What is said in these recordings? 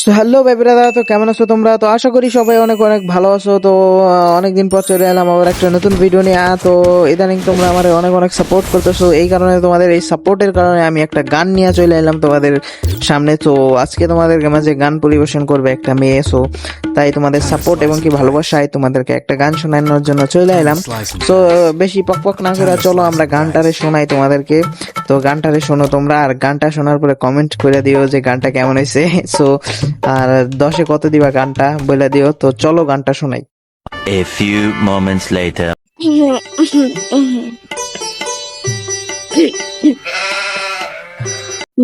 So hello ভাই brother, তো কেমন আছো তোমরা? তো আশা করি সবাই অনেক অনেক ভালো আছো। তো অনেকদিন পর চলে এলাম আবার একটা নতুন ভিডিও নিয়ে। তো ইদানিং তোমরা আমার অনেক অনেক সাপোর্ট করতেছো, এই কারণে তোমাদের এই সাপোর্টের কারণে আমি একটা গান নিয়ে চলে এলাম তোমাদের সামনে। তো আজকে তোমাদের মাঝে গান পরিবেশন করবে একটা মেয়ে। সো তাই তোমাদের সাপোর্ট এবং কি ভালোবাসায় তোমাদেরকে একটা গান শোনানোর জন্য চলে এলাম। সো বেশি পক না করে চলো আমরা গানটারে শোনাই তোমাদেরকে। তো গানটারে শোনো তোমরা, আর গানটা শোনার পরে কমেন্ট করে দিও যে গানটা কেমন হয়েছে। সো আর 10-এ কত দিবা গানটা বলে দিও। তো চলো গানটা শোনাই। A few moments later.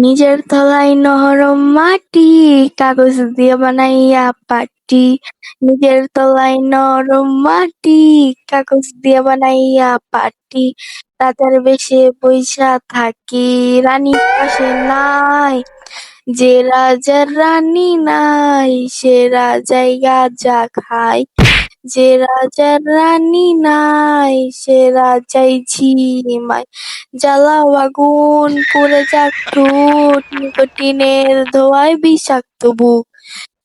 নিজের তলায় নরম মাটি, কাগজ দিয়ে বানাইয়া পাটি। নিজের তলায় নরম মাটি, কাগজ দিয়ে বানাইয়া পাটি। রাজার বেশে বইসা থাকি, রানী পাশে নাই। যে রাজার রানী নাই, সে রাজাই গাঁজা খায়। যে রাজার রানী নাই, সে রাজাই ঝিমায়। জ্বালাও আগুন পুড়ে যাক ঠোঁট, নিকোটিনের ধোঁয়ায় বিষাক্ত বুক।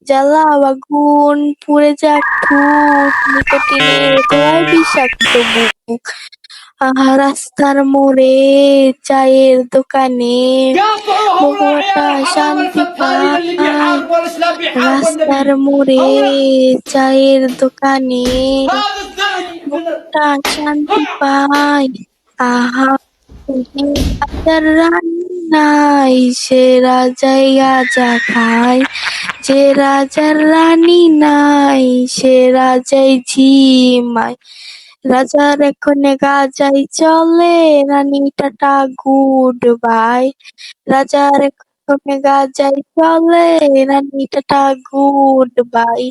জ্বালাও আগুন পুড়ে যাক ঠোঁট, নিকোটিনের ধোঁয়ায় বিষাক্ত বুক। আহা রাস্তার মোড়ে, চায়ের দোকানে, মনটা শান্তি পায়। রাস্তার মোড়ে, চায়ের দোকানে, মনটা শান্তি পায়। আহা যে রাজার রানী নাই, সে রাজাই গাঁজা খায়। যে রাজার রানী নাই, সে রাজাই ঝিমায়। রাজার এখনে গাজাই চলে, রানী টাটা গুড বাই। রাজার এখনে গাজাই চলে, রানী টাটা গুড বাই।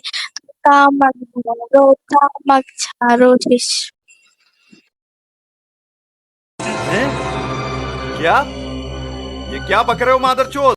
তামাক ধরো, তামাক ছাড়ো শেষ। हैं? क्या? ये क्या बक रहे हो मादरचोद?